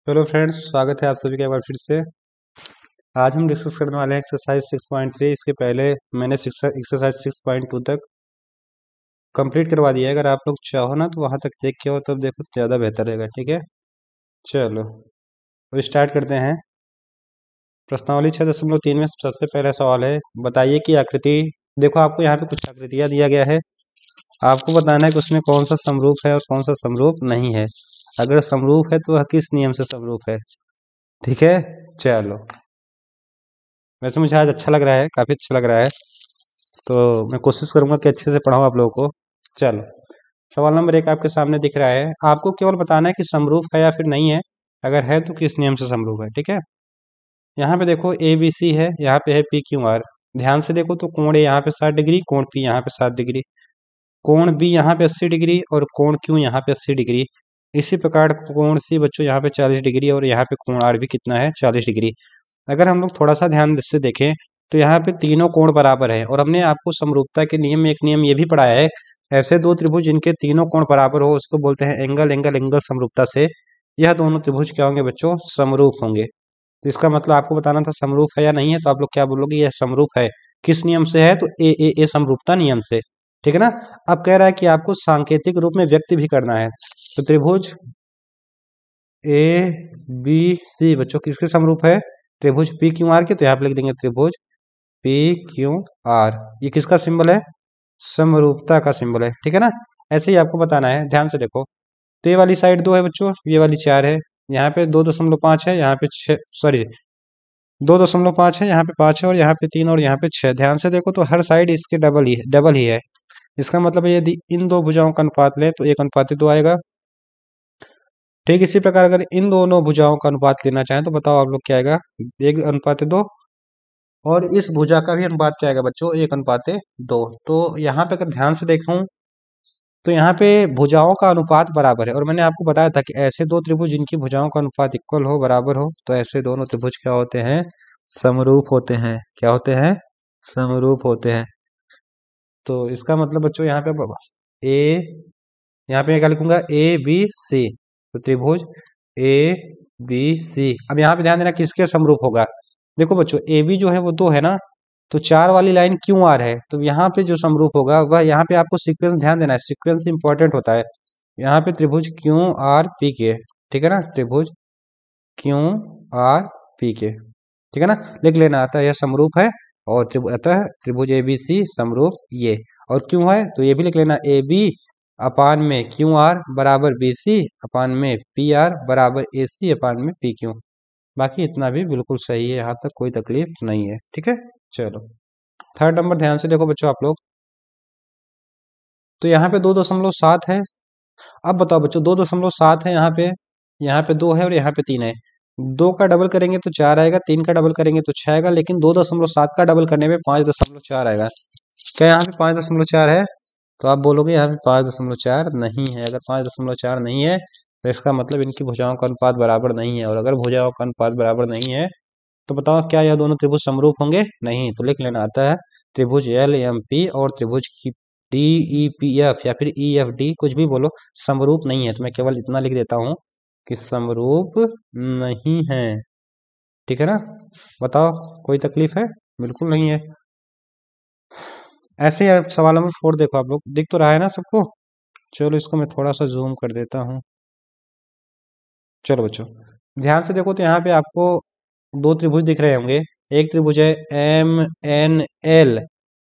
Hello friends, स्वागत है आप सभी का एक बार फिर से। आज हम डिस्कस करने वाले हैं एक्सरसाइज 6.3। इसके पहले मैंने एक्सरसाइज 6.2 तक कंप्लीट करवा दिया है। अगर आप लोग चाहो ना तो वहां तक देख के हो तब देखो तो ज़्यादा बेहतर रहेगा। ठीक है, चलो अब स्टार्ट करते हैं। प्रश्नावली 6.3 में सबसे पहला सवाल है, बताइए कि आकृति। देखो, आपको यहाँ पे कुछ आकृतियाँ दिया गया है। आपको बताना है कि उसमें कौन सा समरूप है और कौन सा समरूप नहीं है। अगर समरूप है तो वह किस नियम से समरूप है। ठीक है, चलो। वैसे मुझे आज अच्छा लग रहा है, काफ़ी अच्छा लग रहा है, तो मैं कोशिश करूंगा कि अच्छे से पढ़ाऊँ आप लोगों को। चलो, सवाल नंबर 1 आपके सामने दिख रहा है। आपको केवल बताना है कि समरूप है या फिर नहीं है। अगर है तो किस नियम से समरूप है। ठीक है, यहाँ पे देखो ए बी सी है, यहाँ पे है पी क्यू आर। ध्यान से देखो तो कोण ए यहाँ पे 60 डिग्री, कोण पी यहाँ पे 7 डिग्री, कोण बी यहाँ पे 80 डिग्री और कोण क्यू यहाँ पे 80 डिग्री। इसी प्रकार कोण सी बच्चों यहाँ पे 40 डिग्री और यहाँ पे कोण आर भी कितना है, 40 डिग्री। अगर हम लोग थोड़ा सा ध्यान से देखें तो यहाँ पे तीनों कोण बराबर है। और हमने आपको समरूपता के नियम में एक नियम ये भी पढ़ाया है, ऐसे दो त्रिभुज जिनके तीनों कोण बराबर हो उसको बोलते हैं एंगल एंगल एंगल समरूपता से यह दोनों त्रिभुज क्या होंगे बच्चों, समरूप होंगे। तो इसका मतलब आपको बताना था समरूप है या नहीं है, तो आप लोग क्या बोलोगे, यह समरूप है। किस नियम से है, तो ए समरूपता नियम से। ठीक है ना। अब कह रहा है कि आपको सांकेतिक रूप में व्यक्त भी करना है। तो त्रिभुज ए बी सी बच्चों किसके समरूप है, त्रिभुज पी क्यू आर के। तो यहाँ पे लिख देंगे त्रिभुज पी क्यू आर। ये किसका सिंबल है, समरूपता का सिंबल है। ठीक है ना। ऐसे ही आपको बताना है, ध्यान से देखो। तो ये वाली साइड 2 है बच्चों, ये वाली 4 है। यहाँ पे 2.5 है, यहाँ पे 6, सॉरी 2.5 है, यहाँ पे 5 है और यहाँ पे 3 और यहाँ पे 6। ध्यान से देखो तो हर साइड इसके डबल ही है। इसका मतलब है यदि इन दो भुजाओं का अनुपात लें तो 1:2 आएगा। ठीक इसी प्रकार अगर इन दोनों भुजाओं का अनुपात लेना चाहें तो बताओ आप लोग क्या आएगा, 1:2। और इस भुजा का भी अनुपात क्या आएगा बच्चों, 1:2। तो यहाँ पे अगर ध्यान से देखूं तो यहाँ पे भुजाओं का अनुपात बराबर है। और मैंने आपको बताया था कि ऐसे दो त्रिभुज जिनकी भुजाओं का अनुपात इक्वल हो, बराबर हो, तो ऐसे दोनों त्रिभुज क्या होते हैं, समरूप होते हैं। क्या होते हैं, समरूप होते हैं। तो इसका मतलब बच्चों यहाँ पे ए, यहाँ पे मैं क्या लिखूंगा, ए बी सी। तो त्रिभुज ए बी सी। अब यहाँ पे ध्यान देना किसके समरूप होगा। देखो बच्चों, ए बी जो है वो 2 है ना, तो 4 वाली लाइन क्यू आर है। तो यहाँ पे जो समरूप होगा वह, यहाँ पे आपको सीक्वेंस ध्यान देना है, सीक्वेंस इंपॉर्टेंट होता है। यहाँ पे त्रिभुज क्यू आर पी के। ठीक है ना, त्रिभुज क्यू आर पी के। ठीक है ना, लिख लेना आता है यह समरूप है। और अतः त्रिभुज ए बी सी समरूप ये। और क्यों है तो ये भी लिख लेना, ए बी अपान में क्यू आर बराबर बी सी अपान में पी आर बराबर ए सी अपान में पी क्यू। बाकी इतना भी बिल्कुल सही है, यहाँ तक कोई तकलीफ नहीं है। ठीक है, चलो थर्ड नंबर ध्यान से देखो बच्चों आप लोग। तो यहाँ पे 2.7 है। अब बताओ बच्चों, 2.7 है यहाँ पे 2 है और यहाँ पे 3 है। 2 का डबल करेंगे तो 4 आएगा, 3 का डबल करेंगे तो 6 आएगा, लेकिन 2.7 का डबल करने में 5.4 आएगा। क्या यहाँ पे 5.4 है, तो आप बोलोगे यहाँ पे 5.4 नहीं है। अगर 5.4 नहीं है तो इसका मतलब इनकी भुजाओं का अनुपात बराबर नहीं है। और अगर भुजाओं का अनुपात बराबर नहीं है तो बताओ क्या यह दोनों त्रिभुज समरूप होंगे, नहीं। तो लिख लेना आता है त्रिभुज एल एम पी और त्रिभुज की डी ई पी एफ या फिर ई एफ डी, कुछ भी बोलो, समरूप नहीं है। तो मैं केवल इतना लिख देता हूं कि समरूप नहीं है। ठीक है ना। बताओ कोई तकलीफ है, बिल्कुल नहीं है। ऐसे ही सवाल नंबर 4 देखो आप लोग, दिख तो रहा है ना सबको। चलो इसको मैं थोड़ा सा जूम कर देता हूँ। चलो बच्चों ध्यान से देखो तो यहाँ पे आपको दो त्रिभुज दिख रहे होंगे। एक त्रिभुज है एम एन एल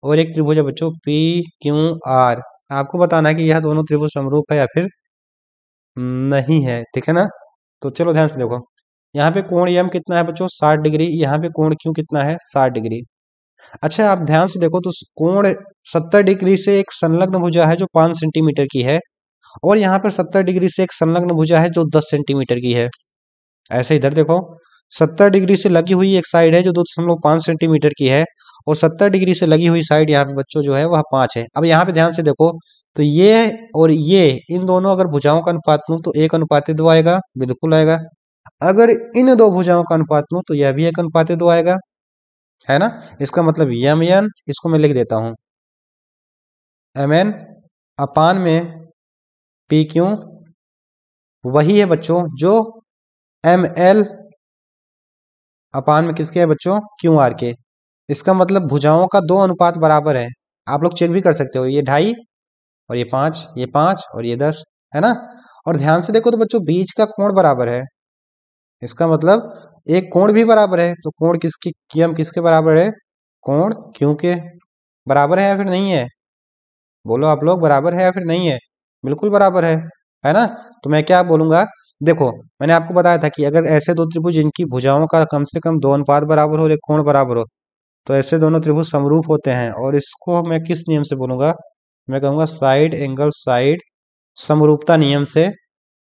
और एक त्रिभुज है बच्चों पी क्यू आर। आपको बताना है कि यह दोनों त्रिभुज समरूप है या फिर नहीं है। ठीक है ना। तो चलो ध्यान से देखो, यहाँ पे कोण एम कितना है बच्चों, 60 डिग्री। यहाँ पे कोण क्यू कितना है, 60 डिग्री। अच्छा आप ध्यान से देखो तो कोण 70 डिग्री से एक संलग्न भुजा है जो 5 सेंटीमीटर की है। और यहाँ पर 70 डिग्री से एक संलग्न भुजा है जो 10 सेंटीमीटर की है। ऐसे इधर देखो, 70 डिग्री से लगी हुई एक साइड है जो 2.5 सेंटीमीटर की है। और 70 डिग्री से लगी हुई साइड यहाँ पे बच्चों जो है वह 5 है। अब यहाँ पे ध्यान से देखो तो ये और ये, इन दोनों अगर भुजाओं का अनुपात लूं तो 1:2 आएगा, बिल्कुल आएगा। अगर इन दो भुजाओं का अनुपात लूं तो यह भी 1:2 आएगा, है ना। इसका मतलब यम एन, इसको मैं लिख देता हूं एम एन अपान में पी क्यू। वही है बच्चों जो एम एल अपान में किसके है बच्चों, क्यू आर के। इसका मतलब भुजाओं का दो अनुपात बराबर है। आप लोग चेक भी कर सकते हो, ये 2.5 और ये 5, ये 5 और ये 10, है ना। और ध्यान से देखो तो बच्चों बीच का कोण बराबर है। इसका मतलब एक कोण भी बराबर है, तो कोण किसकी कियम किसके बराबर है, कोण क्यू के बराबर है या फिर नहीं है। बोलो आप लोग, बराबर है या फिर नहीं है। बिल्कुल बराबर है ना। तो मैं क्या बोलूंगा, देखो मैंने आपको बताया था कि अगर ऐसे दो त्रिभुज जिनकी भुजाओं का कम से कम दो अनुपात बराबर हो और एक कोण बराबर हो, तो ऐसे दोनों त्रिभुज समरूप होते हैं। और इसको मैं किस नियम से बोलूंगा, मैं कहूंगा साइड एंगल साइड समरूपता नियम से।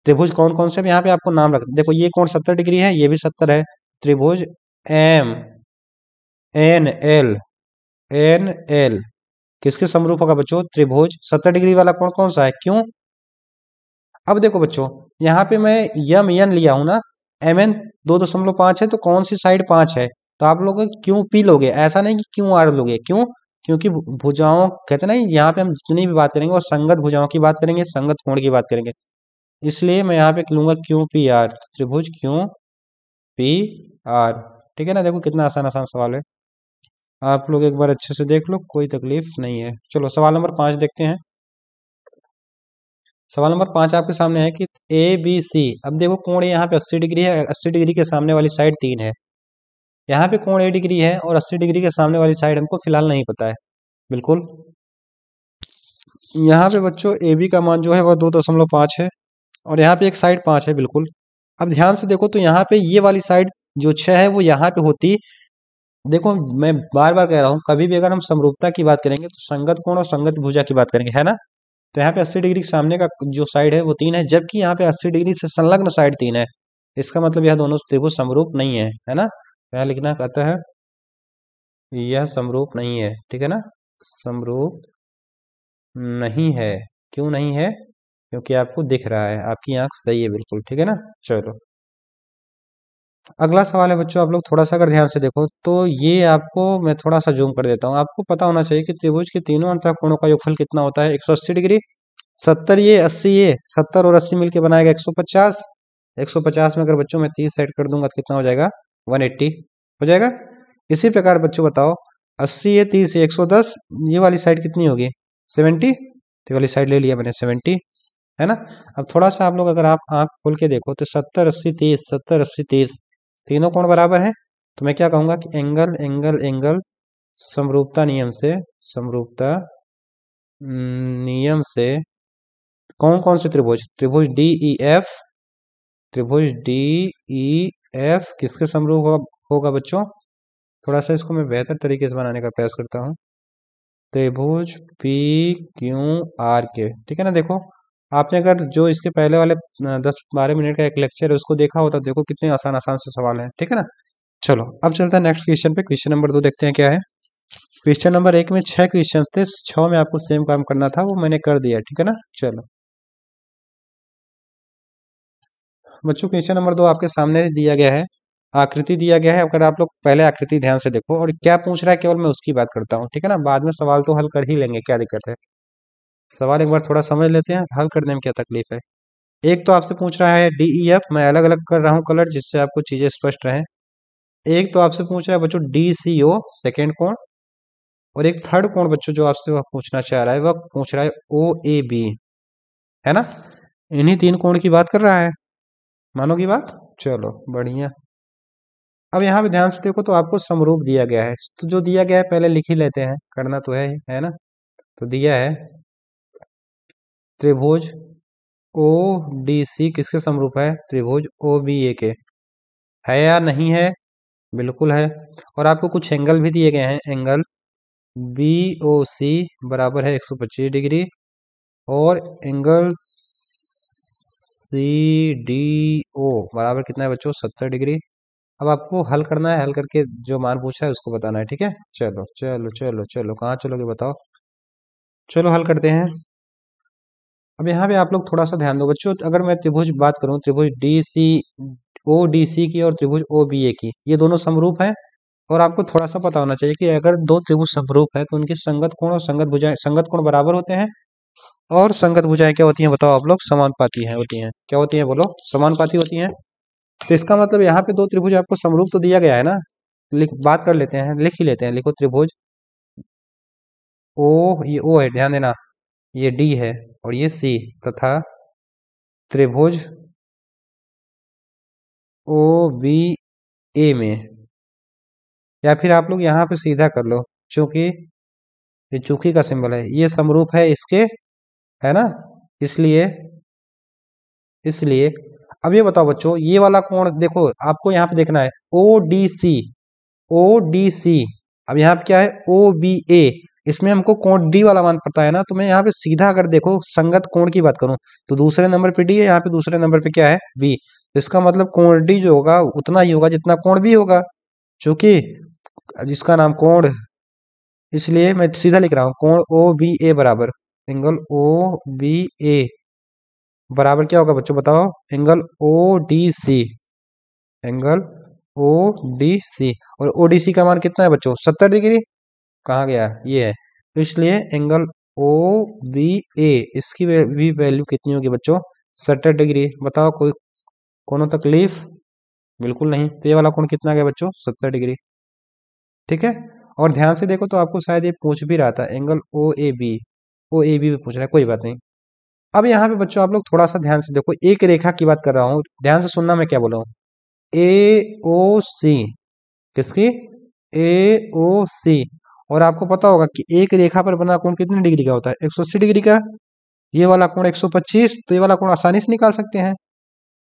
त्रिभुज कौन कौन से, यहाँ पे आपको नाम रख, देखो ये कोण 70 डिग्री है, ये भी 70 है। त्रिभुज M N L N L किसके समरूप होगा बच्चों, त्रिभुज 70 डिग्री वाला कोण कौन सा है, क्यों। अब देखो बच्चों, यहाँ पे मैं यम एन लिया हूं ना, एम एन 2.5 है, तो कौन सी साइड 5 है, तो आप लोग क्यों पी लोगे, ऐसा नहीं कि क्यों आर लोगे, क्यों, क्योंकि भुजाओं कहते हैं ना, यहाँ पे हम जितनी भी बात करेंगे वो संगत भुजाओं की बात करेंगे, संगत कोण की बात करेंगे। इसलिए मैं यहाँ पे लूंगा क्यू पी आर, त्रिभुज क्यू पी आर। ठीक है ना, देखो कितना आसान आसान सवाल है। आप लोग एक बार अच्छे से देख लो, कोई तकलीफ नहीं है। चलो सवाल नंबर 5 देखते हैं। सवाल नंबर 5 आपके सामने है कि ए बी सी। अब देखो कोण यहाँ पे 80 डिग्री है, 80 डिग्री के सामने वाली साइड 3 है। यहाँ पे कोण 80 डिग्री है और 80 डिग्री के सामने वाली साइड हमको फिलहाल नहीं पता है। बिल्कुल, यहाँ पे बच्चों ए बी का मान जो है वह 2.5 है और यहाँ पे एक साइड 5 है। बिल्कुल, अब ध्यान से देखो तो यहाँ पे ये वाली साइड जो 6 है वो यहाँ पे होती। देखो मैं बार बार कह रहा हूँ, कभी भी अगर हम समरूपता की बात करेंगे तो संगत कोण और संगत भुजा की बात करेंगे, है ना। तो यहाँ पे 80 डिग्री के सामने का जो साइड है वो 3 है, जबकि यहाँ पे 80 डिग्री से संलग्न साइड 3 है। इसका मतलब यह दोनों त्रिभुज समरूप नहीं है ना। तो यहाँ लिखना कहता है यह समरूप नहीं है, ठीक है ना, समरूप नहीं है। क्यों नहीं है, क्योंकि आपको दिख रहा है, आपकी आंख सही है, बिल्कुल ठीक है ना। चलो अगला सवाल है बच्चों, आप लोग थोड़ा सा अगर ध्यान से देखो तो ये आपको मैं थोड़ा सा जूम कर देता हूँ। आपको पता होना चाहिए कि त्रिभुज के तीनों अंतःकोणों का योगफल कितना होता है, 180 डिग्री। 70 ये, 80 ये, 70 और 80 मिलके बनाएगा 150। 150 में अगर बच्चों मैं 30 सेट कर दूंगा तो कितना हो जाएगा, 180 हो जाएगा। इसी प्रकार बच्चों बताओ, 80 ये, 30 ये, 110, ये वाली साइड कितनी होगी, 70। तो ये वाली साइड ले लिया मैंने 70, है ना। अब थोड़ा सा आप लोग अगर आप आंख खोल के देखो तो 70 80 30, 70 80 30, तीनों कोण बराबर है। तो मैं क्या कहूंगा कि एंगल एंगल एंगल समरूपता नियम से, समरूपता नियम से कौन कौन से त्रिभुज, त्रिभुज डी ई एफ, त्रिभुज डी ई एफ किसके समरूप होगा बच्चों। थोड़ा सा इसको मैं बेहतर तरीके से बनाने का प्रयास करता हूँ। त्रिभुज पी क्यू आर के, ठीक है ना। देखो आपने अगर जो इसके पहले वाले 10 12 मिनट का एक लेक्चर है उसको देखा होता, देखो कितने आसान आसान से सवाल हैं, ठीक है ना। चलो अब चलता है नेक्स्ट क्वेश्चन पे। क्वेश्चन नंबर 2 देखते हैं क्या है। क्वेश्चन नंबर 1 में 6 क्वेश्चन थे, 6 में आपको सेम काम करना था, वो मैंने कर दिया, ठीक है ना। चलो बच्चों क्वेश्चन नंबर 2 आपके सामने दिया गया है, आकृति दिया गया है। अगर आप लोग पहले आकृति ध्यान से देखो और क्या पूछ रहा है केवल मैं उसकी बात करता हूँ, ठीक है ना। बाद में सवाल तो हल कर ही लेंगे, क्या दिक्कत है। सवाल एक बार थोड़ा समझ लेते हैं, हल करने में क्या तकलीफ है। एक तो आपसे पूछ रहा है DEF, मैं अलग अलग कर रहा हूँ कलर जिससे आपको चीजें स्पष्ट रहें। एक तो आपसे पूछ रहा है बच्चों DCO सेकेंड कोण, और एक थर्ड कोण बच्चों जो आपसे वह पूछना चाह रहा है वह पूछ रहा है OAB, है ना। इन्हीं 3 कोण की बात कर रहा है, मानोगी बात। चलो बढ़िया। अब यहाँ पे ध्यान से देखो तो आपको समरूप दिया गया है, तो जो दिया गया है पहले लिख ही लेते हैं, करना तो है ही, है ना। तो दिया है त्रिभुज ODC किसके समरूप है, त्रिभुज OBA के, है या नहीं है, बिल्कुल है। और आपको कुछ एंगल भी दिए गए हैं, एंगल BOC बराबर है 125 डिग्री और एंगल CDO बराबर कितना है बच्चों, 70 डिग्री। अब आपको हल करना है, हल करके जो मान पूछा है उसको बताना है, ठीक है। चलो चलो चलो चलो, कहाँ चलोगे बताओ। चलो हल करते हैं। अब यहाँ पे आप लोग थोड़ा सा ध्यान दो बच्चों, अगर मैं त्रिभुज बात करूँ, त्रिभुज ODC की और त्रिभुज OBA की, ये दोनों समरूप हैं। और आपको थोड़ा सा पता होना चाहिए कि अगर दो त्रिभुज समरूप है तो उनके संगत कोण और संगत भुजाएं, संगत कोण बराबर होते हैं। और संगत भुजाएं क्या होती हैं बताओ आप लोग, समानुपाती हैं होती हैं। क्या होती हैं बोलो, समानुपाती होती हैं। तो इसका मतलब यहाँ पे दो त्रिभुज आपको समरूप तो दिया गया है ना। बात कर लेते हैं, लिख ही लेते हैं। लिखो त्रिभुज ओ, ये ओ है, ध्यान देना, ये डी है और ये सी, तथा त्रिभुज ओ बी ए में, या फिर आप लोग यहाँ पे सीधा कर लो, चूंकि ये चूंकि का सिंबल है, ये समरूप है इसके, है ना, इसलिए इसलिए अब ये बताओ बच्चों, ये वाला कोण देखो, आपको यहाँ पे देखना है ओ डी सी, ओ डी सी। अब यहाँ पे क्या है, ओ बी ए, इसमें हमको कोण डी वाला मान पड़ता है ना, तो मैं यहाँ पे सीधा अगर देखो संगत कोण की बात करूं, तो दूसरे नंबर पे डी है, यहाँ पे दूसरे नंबर पे क्या है, बी। तो इसका मतलब कोण डी जो होगा उतना ही होगा जितना कोण बी होगा, क्योंकि जिसका नाम कोण, इसलिए मैं सीधा लिख रहा हूँ, कोण ओ बी ए बराबर एंगल ओ बी ए बराबर क्या होगा बच्चों बताओ, angle O D C, angle O D C. और ओ डी सी का मान कितना है बच्चों, 70 डिग्री। कहाँ गया, ये है। तो इसलिए एंगल ओ बी ए, इसकी भी वैल्यू कितनी होगी बच्चों, 70 डिग्री। बताओ कोई कोनो तकलीफ, बिल्कुल नहीं। तो ये वाला कोण कितना गया बच्चों, 70 डिग्री। ठीक है। और ध्यान से देखो तो आपको शायद ये पूछ भी रहा था, angle O A B, O A B भी पूछ रहा है, कोई बात नहीं। अब यहाँ पे बच्चों आप लोग थोड़ा सा ध्यान से देखो, एक रेखा की बात कर रहा हूँ, ध्यान से सुनना मैं क्या बोल रहा हूँ। ए ओ सी, किसकी, ए ओ सी। और आपको पता होगा कि एक रेखा पर बना कोण कितने डिग्री का होता है, 180 डिग्री का। ये वाला कोण 125, तो ये वाला कोण आसानी से निकाल सकते हैं,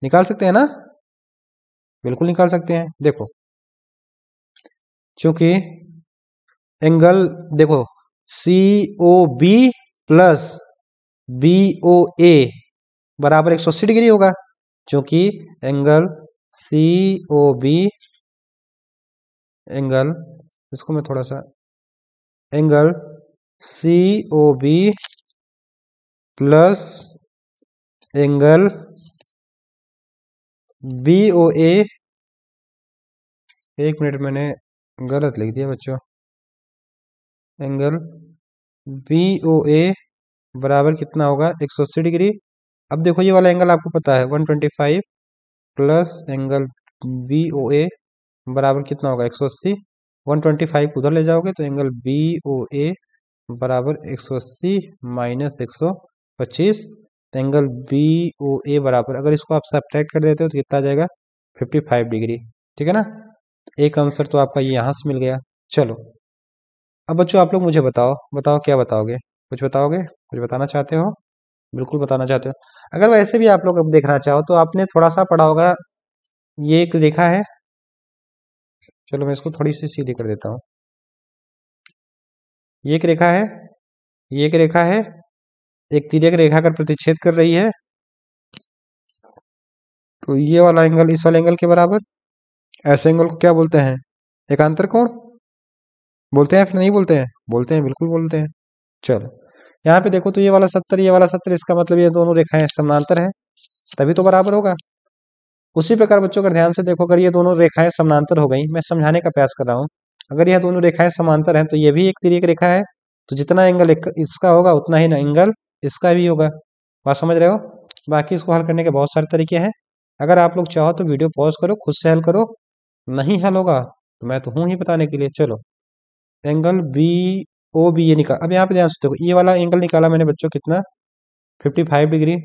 निकाल सकते हैं ना, बिल्कुल निकाल सकते हैं। देखो क्योंकि एंगल देखो C O B plus B O A बराबर 180 डिग्री होगा, क्योंकि angle C O B, angle, इसको मैं थोड़ा सा, angle C O B plus angle B O A, एक मिनट मैंने गलत लिख दिया बच्चों, एंगल बी ओ ए बराबर कितना होगा, 180 डिग्री। अब देखो ये वाला एंगल आपको पता है 125 plus angle B O A बराबर कितना होगा, 180। 125 उधर ले जाओगे तो एंगल बी ओ ए बराबर 180 minus 125, angle B O A बराबर, अगर इसको आप सब्ट्रैक्ट कर देते हो तो कितना आ जाएगा, 55 डिग्री। ठीक है ना, एक आंसर तो आपका ये यहाँ से मिल गया। चलो अब बच्चों आप लोग मुझे बताओ, बताओ क्या बताओगे, कुछ बताओगे, कुछ बताना चाहते हो, बिल्कुल बताना चाहते हो। अगर वैसे भी आप लोग अब देखना चाहो तो आपने थोड़ा सा पढ़ा होगा, ये एक रेखा है, चलो मैं इसको थोड़ी सी सीधी कर देता हूँ। ये एक रेखा है, ये एक रेखा है, एक तिर्यक रेखा कर प्रतिच्छेद कर रही है, तो ये वाला एंगल इस वाले एंगल के बराबर। ऐसे एंगल को क्या बोलते हैं, एकांतर कोण बोलते हैं, फिर नहीं बोलते हैं, बोलते हैं, बिल्कुल बोलते हैं। चलो यहाँ पे देखो तो ये वाला 70, ये वाला 70, इसका मतलब ये दोनों रेखाएं समानांतर हैं, तभी तो बराबर होगा। उसी प्रकार बच्चों अगर ध्यान से देखो, अगर ये दोनों रेखाएं समानांतर हो गई, मैं समझाने का प्रयास कर रहा हूँ, अगर यह दोनों रेखाएं समांतर हैं तो ये भी एक तिर्यक रेखा है, तो जितना एंगल इसका होगा उतना ही ना एंगल इसका भी होगा। बात समझ रहे हो। बाकी इसको हल करने के बहुत सारे तरीके हैं, अगर आप लोग चाहो तो वीडियो पॉज करो, खुद से हल करो, नहीं हल होगा तो मैं तो हूं ही बताने के लिए। चलो एंगल बी ओ बी ये निकाल, अब यहाँ पे ध्यान से देखो, ये वाला एंगल निकाला मैंने बच्चों कितना, 55 डिग्री।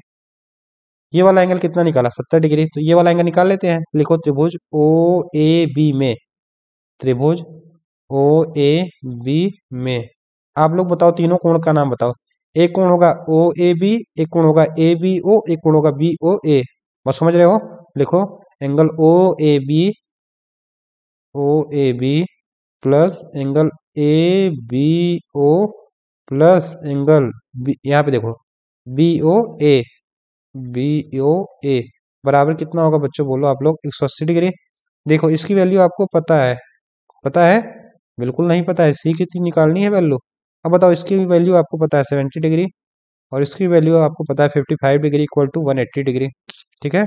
ये वाला एंगल कितना निकाला, 70 डिग्री। तो ये वाला एंगल निकाल लेते हैं, लिखो त्रिभुज ओ ए बी में, त्रिभुज ओ ए बी में, आप लोग बताओ तीनों कोण का नाम बताओ। एक कोण होगा ओ ए बी, एक कोण होगा ए बी ओ, एक कोण होगा बी ओ ए। बस समझ रहे हो, लिखो angle O A B plus angle A B O plus angle B, यहाँ पे देखो B O A, B O A बराबर कितना होगा बच्चों, बोलो आप लोग, 180 डिग्री। देखो इसकी वैल्यू आपको पता है, पता है, बिल्कुल नहीं पता है, सी कितनी निकालनी है वैल्यू। अब बताओ इसकी वैल्यू आपको पता है 70 डिग्री, और इसकी वैल्यू आपको पता है 55 डिग्री इक्वल टू 180 डिग्री। ठीक है।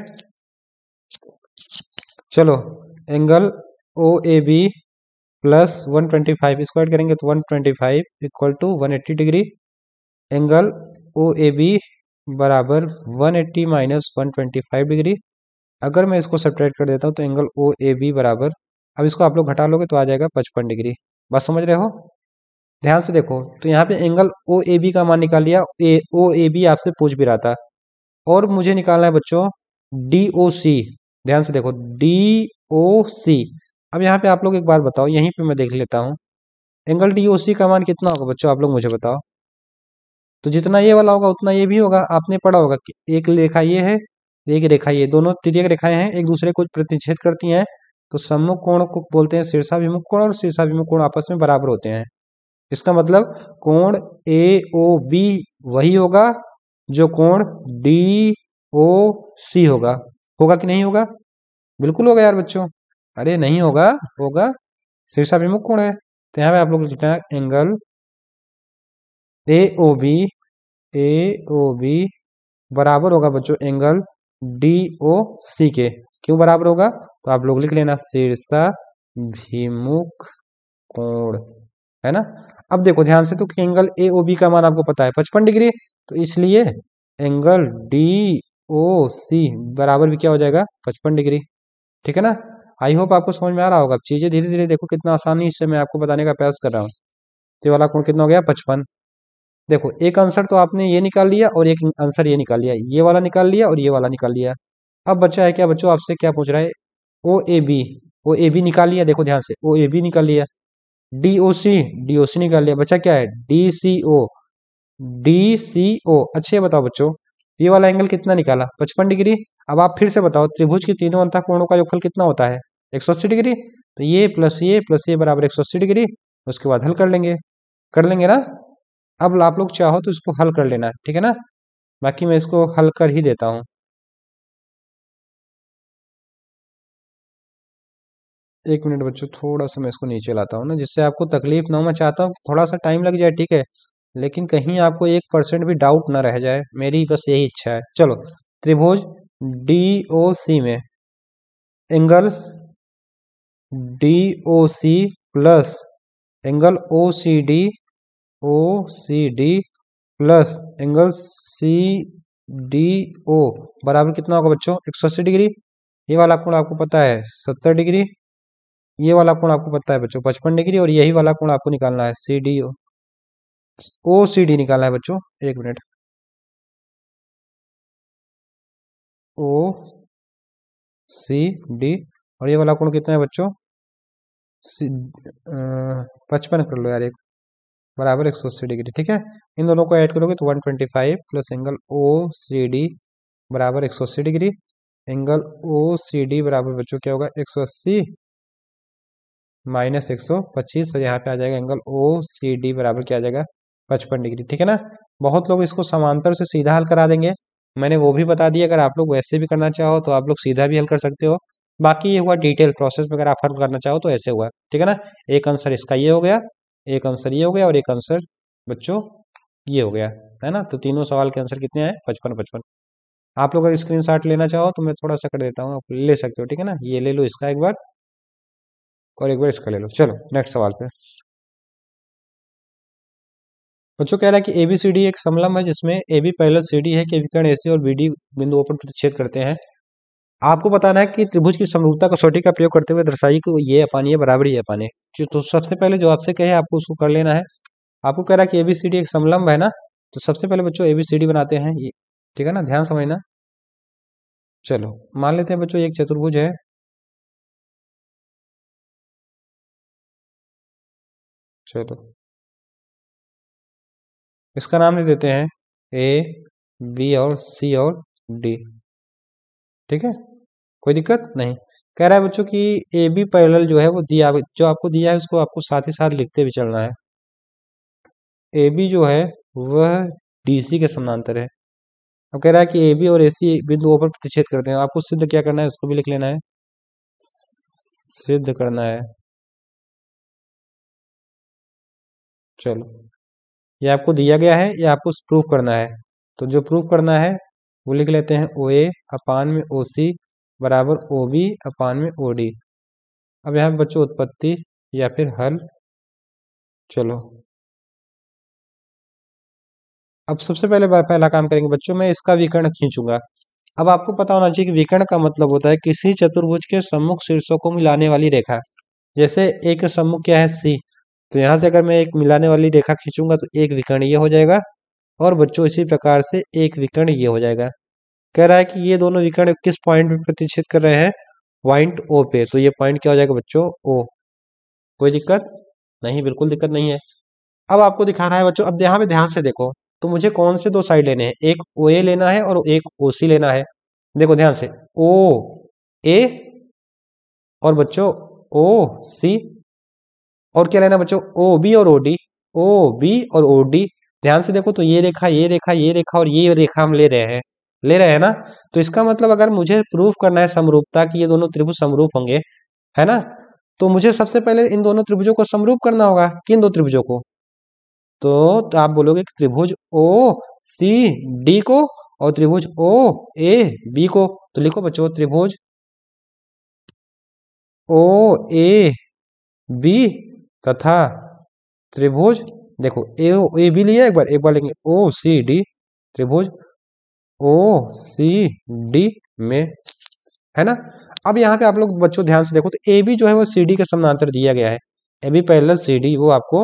चलो angle O A B plus 125 square करेंगे तो 125 equal to 180 degree, angle O A B बराबर 180 माइनस 125 डिग्री। अगर मैं इसको सब्ट्रैक्ट कर देता हूँ तो एंगल ओ ए बी बराबर, अब इसको आप लोग घटा लोगे तो आ जाएगा 55 डिग्री। बात समझ रहे हो? ध्यान से देखो, तो यहाँ पे एंगल ओ ए बी का मान निकाल लिया, ओ ए बी आपसे पूछ भी रहा था, और मुझे निकालना है बच्चों डी ओ सी। ध्यान से देखो, डी ओ सी। अब यहाँ पे आप लोग एक बात बताओ, यहीं पे मैं देख लेता हूँ, एंगल डी ओ सी का मान कितना होगा बच्चों, आप लोग मुझे बताओ। तो जितना ये वाला होगा उतना ये भी होगा, आपने पढ़ा होगा कि एक रेखा ये है, एक रेखा ये, दोनों तिर्यक रेखाएं हैं, एक दूसरे को प्रतिच्छेद करती हैं, तो सम्मुख कोण को बोलते हैं शीर्षाभिमुख कोण, और शीर्षाभिमुख कोण आपस में बराबर होते हैं। इसका मतलब कोण ए ओ बी वही होगा जो कोण डी ओ सी होगा। होगा कि नहीं होगा? बिल्कुल होगा यार बच्चों। अरे नहीं होगा, होगा, शीर्षाभिमुख कोण है। तो यहाँ पे आप लोग लिखना है angle A O B, A O B बराबर होगा बच्चों एंगल डी ओ सी के। क्यों बराबर होगा? तो आप लोग लिख लेना शीर्षाभिमुख कोण, है ना। अब देखो ध्यान से, तो एंगल ए ओ बी का मान आपको पता है 55 डिग्री, तो इसलिए एंगल डी ओ सी बराबर भी क्या हो जाएगा 55 डिग्री। ठीक है ना। आई होप आपको समझ में आ रहा होगा। अब चीजें धीरे धीरे देखो कितना आसानी से मैं आपको बताने का प्रयास कर रहा हूँ। तो ये वाला कोण कितना हो गया 55। देखो एक आंसर तो आपने ये निकाल लिया और एक आंसर ये निकाल लिया, ये वाला निकाल लिया और ये वाला निकाल लिया। अब बच्चा है क्या बच्चों, आपसे क्या पूछ रहा है, ओ A B, O A B निकाल लिया, देखो ध्यान से, ओ ए बी निकाल लिया, D O C, D O सी निकाल लिया, बच्चा क्या है डी सी ओ, डी सी ओ। अच्छे बताओ बच्चों, ये वाला एंगल कितना निकाला 55 डिग्री। अब आप फिर से बताओ, त्रिभुज के तीनों अंतः कोणों का योगफल कितना होता है 180 डिग्री। तो ये प्लस ये बराबर 180 डिग्री। उसके बाद हल कर लेंगे ना। अब आप लोग चाहो तो इसको हल कर लेना, ठीक है ना। बाकी मैं इसको हल कर ही देता हूँ। एक मिनट बच्चों, थोड़ा सा मैं इसको नीचे लाता हूँ ना, जिससे आपको तकलीफ ना हो। मैं चाहता हूँ थोड़ा सा टाइम लग जाए, ठीक है, लेकिन कहीं आपको 1% भी डाउट ना रह जाए, मेरी बस यही इच्छा है। चलो, त्रिभुज डी ओ सी में angle D O C plus angle O C D, O C D plus angle C D O बराबर कितना होगा बच्चों 180 डिग्री। ये वाला कोण आपको पता है 70 डिग्री, ये वाला कोण आपको पता है बच्चों 55 डिग्री, और यही वाला कोण आपको निकालना है सी डी ओ सी डी निकालना है बच्चों। एक मिनट, ओ सी डी, और ये वाला कोण कितना है बच्चों 55 कर लो यार, एक बराबर 180 डिग्री। ठीक है, इन दोनों को ऐड करोगे तो 125 plus angle O C D बराबर 180 degree. Angle O C D बराबर बच्चों क्या होगा 180 माइनस 125, और यहाँ पे आ जाएगा एंगल ओ सी डी बराबर क्या आ जाएगा 55 डिग्री। ठीक है ना। बहुत लोग इसको समांतर से सीधा हल करा देंगे, मैंने वो भी बता दिया। अगर आप लोग वैसे भी करना चाहो तो आप लोग सीधा भी हल कर सकते हो। बाकी ये हुआ डिटेल प्रोसेस में, अगर आप हल करना चाहो तो ऐसे हुआ, ठीक है ना। एक आंसर इसका ये हो गया, एक आंसर ये हो गया, और एक आंसर बच्चों ये हो गया, है ना। तो तीनों सवाल के आंसर कितने आए 55 55। आप लोग अगर स्क्रीनशॉट लेना चाहो तो मैं थोड़ा सा कर देता हूँ, आप ले सकते हो, ठीक है ना। ये ले लो इसका एक बार, और एक बार इसका ले लो। चलो नेक्स्ट सवाल पे। बच्चों कह रहा है कि एबीसीडी एक समलंब है जिसमें एबी पैरेलल सीडी है के विकर्ण एसी और बीडी बिंदुओं पर प्रतिच्छेद करते हैं। आपको बताना है कि त्रिभुज की समरूपता कसौटी का प्रयोग करते हुए दर्शाइए कि ये अपान ये बराबर ही अपान है। तो सबसे पहले जो आपसे कहे आपको उसको कर लेना है। आपको कह रहा है कि एबीसीडी एक समलंब है ना, तो सबसे पहले बच्चों एबीसीडी बनाते हैं ये, ठीक है ना, ध्यान समझना। चलो मान लेते हैं बच्चों एक चतुर्भुज है, चलो इसका नाम दे देते हैं ए बी और सी और डी। ठीक है, कोई दिक्कत नहीं। कह रहा है बच्चों कि ए बी पैरेलल जो है वो दिया, जो आपको दिया है उसको आपको साथ ही साथ लिखते भी चलना है। ए बी जो है वह डी सी के समानांतर है। अब कह रहा है कि ए बी और ए सी बिंदुओं पर प्रतिच्छेद करते हैं, आपको सिद्ध क्या करना है उसको भी लिख लेना है, सिद्ध करना है। चलो, ये आपको दिया गया है, ये आपको प्रूफ करना है। तो जो प्रूफ करना है वो लिख लेते हैं ओ ए अपान में ओ सी बराबर ओ बी अपान में ओ डी। अब यहाँ पे बच्चों उत्पत्ति या फिर हल। चलो, अब सबसे पहले पहला काम करेंगे बच्चों, मैं इसका विकर्ण खींचूंगा। अब आपको पता होना चाहिए कि विकर्ण का मतलब होता है किसी चतुर्भुज के सम्मुख शीर्षों को मिलाने वाली रेखा। जैसे ए के सम्मुख क्या है, सी, तो यहाँ से अगर मैं एक मिलाने वाली रेखा खींचूंगा तो एक विकर्ण ये हो जाएगा, और बच्चों इसी प्रकार से एक विकर्ण ये हो जाएगा। कह रहा है कि ये दोनों विकर्ण किस पॉइंट पे प्रतिच्छेद कर रहे हैं, पॉइंट ओ पे, तो ये पॉइंट क्या हो जाएगा बच्चों, ओ। कोई दिक्कत नहीं, बिल्कुल दिक्कत नहीं है। अब आपको दिखाना है बच्चों, अब यहाँ पे ध्यान से देखो, तो मुझे कौन से दो साइड लेने हैं, एक ओ ए लेना है और एक ओ सी लेना है। देखो ध्यान से, ओ ए और बच्चों ओ सी, और क्या लेना बच्चों, ओ बी और ओ डी, ओ बी और ओ डी। ध्यान से देखो, तो ये रेखा, ये रेखा, ये रेखा और ये रेखा हम ले रहे हैं ना। तो इसका मतलब अगर मुझे प्रूफ करना है समरूपता कि ये दोनों त्रिभुज समरूप होंगे, है ना, तो मुझे सबसे पहले इन दोनों त्रिभुजों को समरूप करना होगा। किन दो त्रिभुजों को, तो आप बोलोगे कि त्रिभुज ओ सी डी को और त्रिभुज ओ ए बी को। तो लिखो बच्चों, त्रिभुज ओ ए बी तथा त्रिभुज, देखो ए बी लिया, एक बार लेंगे ओ सी डी, त्रिभुज ओ सी डी में, है ना। अब यहाँ पे आप लोग बच्चों ध्यान से देखो, तो ए बी जो है वो सी डी के समानांतर दिया गया है, A B parallel C D वो आपको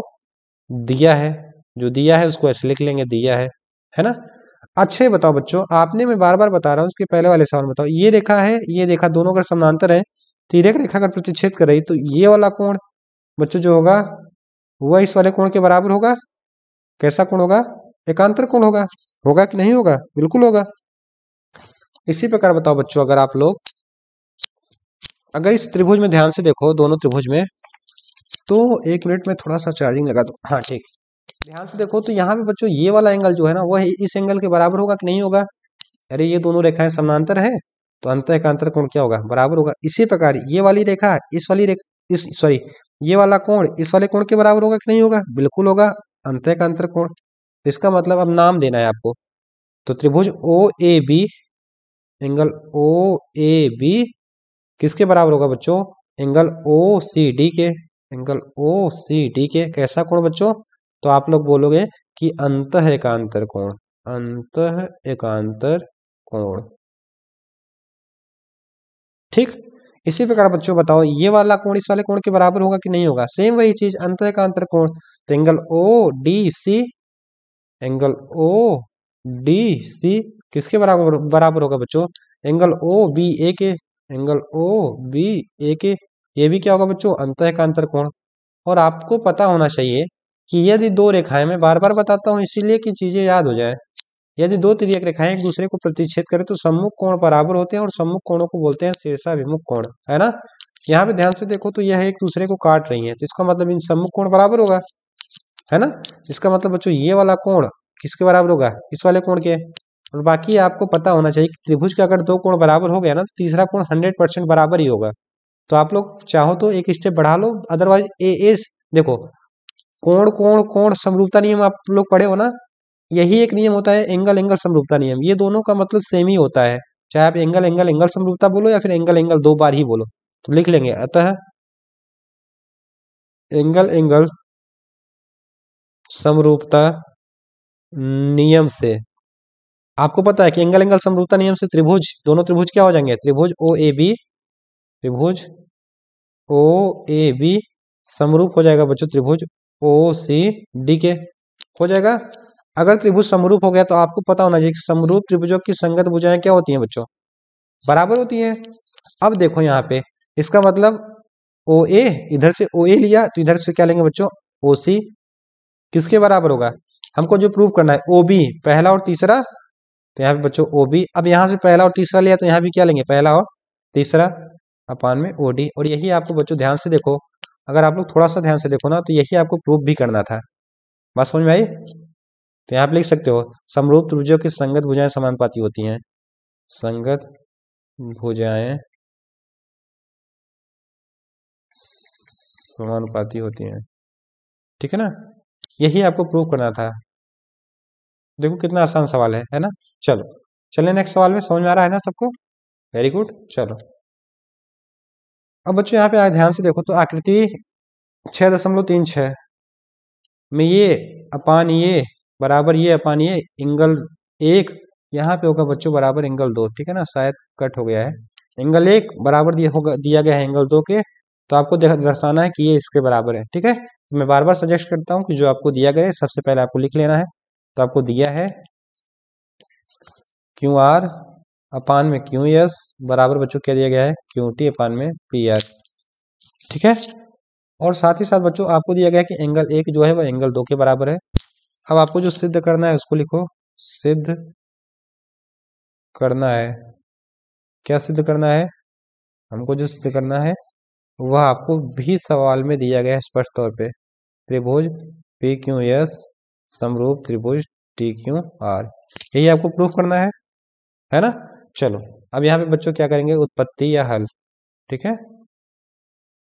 दिया है, जो दिया है उसको ऐसे लिख लेंगे, दिया है ना। अच्छा ये बताओ बच्चों, आपने, मैं बार बार बता रहा हूँ, उसके पहले वाले सवाल में बताओ, ये रेखा है, ये रेखा दोनों अगर समानांतर है, तिर्यक रेखा अगर प्रतिच्छेद कर रही, तो ये वाला कोण बच्चों जो होगा वह इस वाले कोण के बराबर होगा। कैसा कोण होगा, एकांतर कोण होगा। होगा कि नहीं होगा, बिल्कुल होगा। इसी प्रकार बताओ बच्चों, अगर आप लोग अगर इस त्रिभुज में ध्यान से देखो, दोनों त्रिभुज में, तो एक मिनट में थोड़ा सा चार्जिंग लगा दो, हाँ ठीक। ध्यान से देखो, तो यहाँ पे बच्चों ये वाला एंगल जो है ना, वह इस एंगल के बराबर होगा कि नहीं होगा। अरे ये दोनों रेखाएं समानांतर है, तो अंतः एकांतर कोण क्या होगा, बराबर होगा। इसी प्रकार ये वाली रेखा इस वाली रेखा, इस सॉरी, ये वाला कोण इस वाले कोण के बराबर होगा कि नहीं होगा, बिल्कुल होगा, अंतः एकांतर कोण। इसका मतलब अब नाम देना है आपको, तो त्रिभुज O A B, angle O A B किसके बराबर होगा बच्चों, एंगल ओ सी डी के, एंगल ओ सी डी के। कैसा कोण बच्चों, तो आप लोग बोलोगे कि अंतः एकांतर कोण, अंतः एकांतर कोण, ठीक। इसी प्रकार बच्चों बताओ, ये वाला कोण इस वाले कोण के बराबर होगा कि नहीं होगा, सेम वही चीज, अंतः एकांतर कोण। तो angle O D C, angle O D C किसके बराबर बराबर होगा बच्चों, एंगल ओ बी ए के, एंगल ओ बी ए के। ये भी क्या होगा बच्चों, अंतः एकांतर कोण। और आपको पता होना चाहिए कि यदि दो रेखाएं, मैं बार बार बताता हूँ इसीलिए कि चीजें याद हो जाए, यदि दो तिर्यक रेखाएं एक दूसरे को प्रतिच्छेद करें तो सम्मुख कोण बराबर होते हैं, और सम्मुख कोणों को बोलते हैं शीर्षाभिमुख कोण, है ना। यहाँ पे ध्यान से देखो, तो यह एक दूसरे को काट रही है, तो इसका मतलब इन सम्मुख कोण बराबर होगा, है ना। इसका मतलब बच्चों ये वाला कोण किसके बराबर होगा, इस वाले कोण के। और बाकी आपको पता होना चाहिए कि त्रिभुज के अगर दो कोण बराबर हो गया ना, तो तीसरा कोण 100% बराबर ही होगा। तो आप लोग चाहो तो एक स्टेप बढ़ा लो, अदरवाइज ए देखो, कोण कोण कोण समरूपता नियम आप लोग पढ़े हो ना, यही एक नियम होता है, एंगल एंगल समरूपता नियम। ये दोनों का मतलब सेम ही होता है, चाहे आप एंगल एंगल एंगल समरूपता बोलो या फिर एंगल एंगल दो बार ही बोलो, तो लिख लेंगे। अतः एंगल एंगल समरूपता नियम से आपको पता है कि एंगल एंगल समरूपता नियम से त्रिभुज, दोनों त्रिभुज क्या हो जाएंगे, त्रिभुज ओ ए बी, त्रिभुज ओ ए बी समरूप हो जाएगा बच्चों त्रिभुज ओ सी डी के, हो जाएगा। अगर त्रिभुज समरूप हो गया तो आपको पता होना चाहिए कि समरूप त्रिभुजों की संगत भुजाएं क्या होती हैं बच्चों, बराबर होती हैं। अब देखो यहाँ पे, इसका मतलब ओ ए, इधर से ओ ए लिया तो इधर से क्या लेंगे बच्चों, ओ सी, किसके बराबर होगा, हमको जो प्रूव करना है ओ बी पहला और तीसरा, तो यहाँ पे बच्चों ओ बी। अब यहाँ से पहला और तीसरा लिया तो यहाँ भी क्या लेंगे, पहला और तीसरा अपान में ओ डी। और यही आपको बच्चों ध्यान से देखो, अगर आप लोग थोड़ा सा ध्यान से देखो ना, तो यही आपको प्रूव भी करना था। बात समझ में आई, तो यहाँ पे लिख सकते हो, समरूप त्रिभुजों की संगत भुजाएं समानुपाती होती हैं, संगत भुजाएं समानुपाती होती हैं, ठीक है ना। यही आपको प्रूव करना था। देखो कितना आसान सवाल है ना। चलो चलिए नेक्स्ट सवाल में, समझ में आ रहा है ना सबको, वेरी गुड। चलो अब बच्चों यहाँ पे ध्यान से देखो, तो आकृति 6.36 में ये अपान ये बराबर ये अपान ये एंगल 1 यहाँ पे होगा बच्चों बराबर एंगल 2, ठीक है ना, शायद कट हो गया है। एंगल 1 बराबर दिया गया है एंगल 2 के, तो आपको दर्शाना है कि ये इसके बराबर है, ठीक है। तो मैं बार बार सजेस्ट करता हूँ कि जो आपको दिया गया है सबसे पहले आपको लिख लेना है। तो आपको दिया है क्यू आर अपान में क्यू एस बराबर बच्चों क्या दिया गया है, क्यू टी अपान में पी आर, ठीक है। और साथ ही साथ बच्चों आपको दिया गया है कि एंगल 1 जो है वह एंगल 2 के बराबर है। अब आपको जो सिद्ध करना है उसको लिखो, सिद्ध करना है। क्या सिद्ध करना है, हमको जो सिद्ध करना है वह आपको भी सवाल में दिया गया है स्पष्ट तौर पे। त्रिभुज पी क्यू एस समरूप त्रिभुज टी क्यू आर, यही आपको प्रूफ करना है ना। चलो अब यहाँ पे बच्चों क्या करेंगे, उत्पत्ति या हल, ठीक है।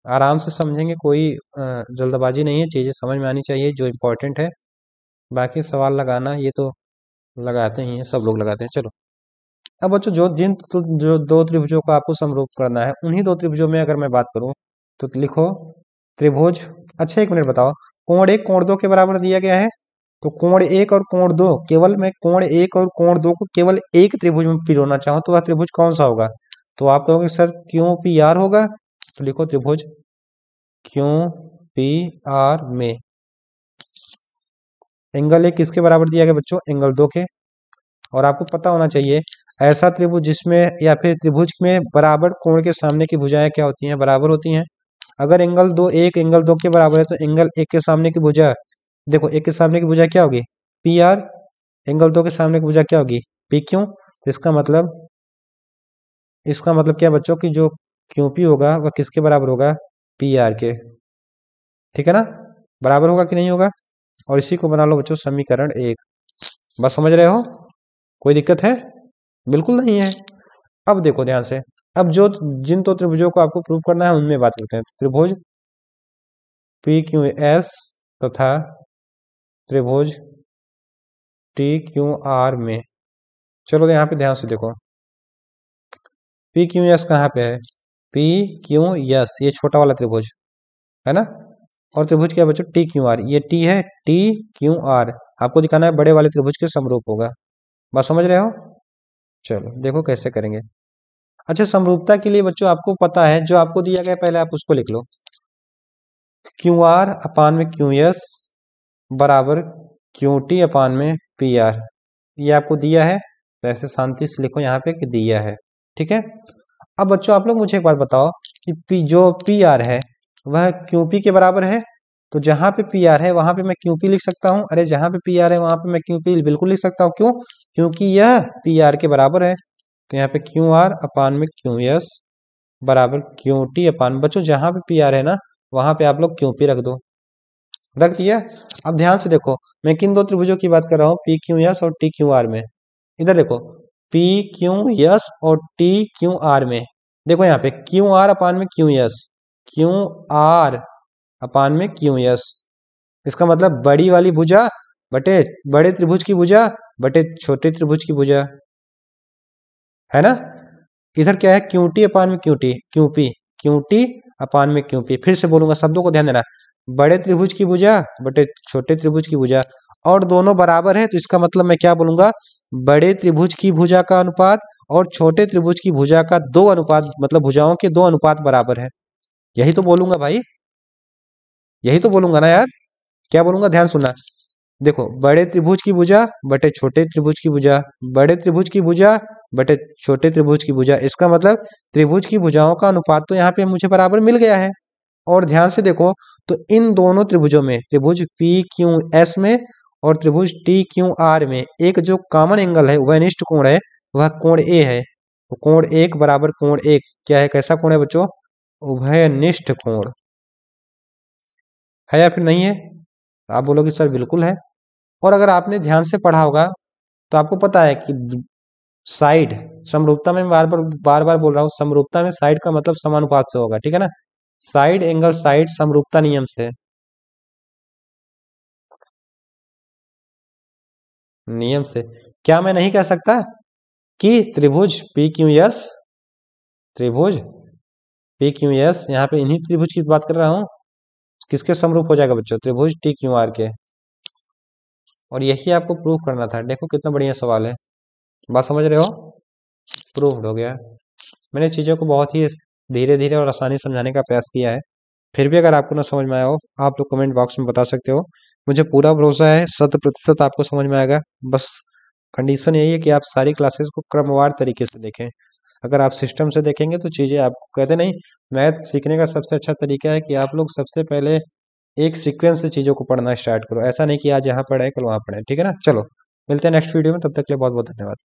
आराम से समझेंगे, कोई जल्दबाजी नहीं है, चीजें समझ में आनी चाहिए जो इम्पोर्टेंट है। बाकी सवाल लगाना ये तो लगाते ही हैं, सब लोग लगाते हैं। चलो अब बच्चों जो दो त्रिभुजों को आपको समरूप करना है, उन्हीं दो त्रिभुजों में अगर मैं बात करूं तो लिखो त्रिभुज। अच्छा एक मिनट बताओ, कोण 1 कोण 2 के बराबर दिया गया है, तो कोण 1 और कोण 2 केवल मैं कोण 1 और कोण 2 को केवल एक त्रिभुज में पिरोना चाहूं तो वह त्रिभुज कौन सा होगा। तो आप कहोगे सर क्यों पी आर होगा, तो लिखो त्रिभुज क्यों पी आर में एंगल 1 किसके बराबर दिया गया बच्चों, एंगल 2 के। और आपको पता होना चाहिए ऐसा त्रिभुज जिसमें या फिर त्रिभुज में बराबर कोण के सामने की भुजाएं क्या होती हैं, बराबर होती हैं। अगर एंगल 2 1 एंगल 2 के बराबर है तो एंगल 1 के सामने की भुजा, देखो 1 के सामने की भुजा क्या होगी, पी आर, एंगल 2 के सामने की भुजा क्या होगी, पी क्यू। तो इसका मतलब क्या बच्चों कि जो क्यू पी होगा वह किसके बराबर होगा, पी आर के, ठीक है ना। बराबर होगा कि नहीं होगा। और इसी को बना लो बच्चों समीकरण 1। बस समझ रहे हो, कोई दिक्कत है, बिल्कुल नहीं है। अब देखो ध्यान से, अब जो जिन दो त्रिभुजों को आपको प्रूव करना है उनमें बात करते हैं। त्रिभुज पी क्यू एस तथा त्रिभुज टी क्यू आर में, चलो यहाँ पे ध्यान से देखो, पी क्यू एस कहाँ पे है, पी क्यू एस ये छोटा वाला त्रिभुज है ना। और त्रिभुज क्या है बच्चों, टी क्यू आर, ये टी है, टी क्यू आर आपको दिखाना है बड़े वाले त्रिभुज के समरूप होगा। बस समझ रहे हो। चलो देखो कैसे करेंगे। अच्छा समरूपता के लिए बच्चों आपको पता है जो आपको दिया गया पहले आप उसको लिख लो, क्यू आर अपान में क्यू एस बराबर क्यू टी अपान में पी आर, ये आपको दिया है, वैसे शांति से लिखो यहाँ पे कि दिया है, ठीक है। अब बच्चों आप लोग मुझे एक बात बताओ कि जो पी आर है वह क्यू पी के बराबर है। तो जहां पे पी आर है वहां पे मैं क्यू पी लिख सकता हूँ, अरे जहां पे पी आर है वहां पे मैं क्यू पी बिल्कुल लिख सकता हूँ, क्यों, क्योंकि यह पी आर के बराबर है। तो यहाँ पे क्यू आर अपान में क्यू एस बराबर क्यू टी अपान, बच्चों जहां पे पी आर है ना वहां पे आप लोग क्यू पी रख दो, रख दिया। अब ध्यान से देखो मैं किन दो त्रिभुजों की बात कर रहा हूँ, पी क्यू एस और टी क्यू आर में। इधर देखो पी क्यू एस और टी क्यू आर में, देखो यहाँ पे क्यू आर अपान में Q S, Q R upon में क्यू एस, इसका मतलब बड़ी वाली भुजा बटे बड़े त्रिभुज की भुजा बटे छोटे त्रिभुज की भुजा, है ना। इधर क्या है, क्यू टी अपान में Q T, Q T upon में क्यू पी। फिर से बोलूंगा, शब्दों को ध्यान देना, बड़े त्रिभुज की भुजा बटे छोटे त्रिभुज की भुजा, और दोनों बराबर है तो इसका मतलब मैं क्या बोलूंगा, बड़े त्रिभुज की भुजा का अनुपात और छोटे त्रिभुज की भुजा का दो अनुपात, मतलब भुजाओं के दो अनुपात बराबर है। यही तो बोलूंगा भाई, यही तो बोलूंगा ना यार, क्या बोलूंगा ध्यान सुनना। देखो बड़े त्रिभुज की भुजा बटे छोटे त्रिभुज की भुजा, बड़े त्रिभुज की भुजा बटे छोटे त्रिभुज की भुजा, इसका मतलब त्रिभुज की भुजाओं का अनुपात तो यहाँ पे मुझे बराबर मिल गया है। और ध्यान से देखो तो इन दोनों त्रिभुजों में, त्रिभुज पी क्यू एस में और त्रिभुज टी क्यू आर में एक जो कॉमन एंगल है उभयनिष्ठ कोण है, वह कोण ए है। तो कोण 1 बराबर कोण 1 क्या है, कैसा कोण है बच्चों, उभयनिष्ठ कोण है या फिर नहीं है। आप बोलोगे सर बिल्कुल है। और अगर आपने ध्यान से पढ़ा होगा तो आपको पता है कि साइड समरूपता में, बार बार बोल रहा हूँ, समरूपता में साइड का मतलब समानुपात से होगा, ठीक है ना। साइड एंगल साइड समरूपता नियम से, नियम से क्या मैं नहीं कह सकता कि त्रिभुज पी क्यू एस, त्रिभुज पी क्यू एस यहाँ पे इन्हीं त्रिभुज की बात कर रहा हूँ, किसके समरूप हो जाएगा बच्चों, त्रिभुज टी क्यू आर के। और यही आपको प्रूव करना था, देखो कितना बढ़िया सवाल है। बात समझ रहे हो? प्रूव्ड हो गया। मैंने चीज़ों को बहुत ही धीरे धीरे और आसानी समझाने का प्रयास किया है। फिर भी अगर आपको ना समझ में आया हो, आप लोग कमेंट बॉक्स में बता सकते हो। मुझे पूरा भरोसा है 100% आपको समझ में आएगा। बस कंडीशन यही है कि आप सारी क्लासेस को क्रमवार तरीके से देखें। अगर आप सिस्टम से देखेंगे तो चीज़ें, आप कहते नहीं, मैथ सीखने का सबसे अच्छा तरीका है कि आप लोग सबसे पहले एक सीक्वेंस से चीज़ों को पढ़ना स्टार्ट करो। ऐसा नहीं कि आज यहाँ पढ़े कल वहाँ पढ़े, ठीक है ना? चलो मिलते हैं नेक्स्ट वीडियो में, तब तक के लिए बहुत बहुत धन्यवाद।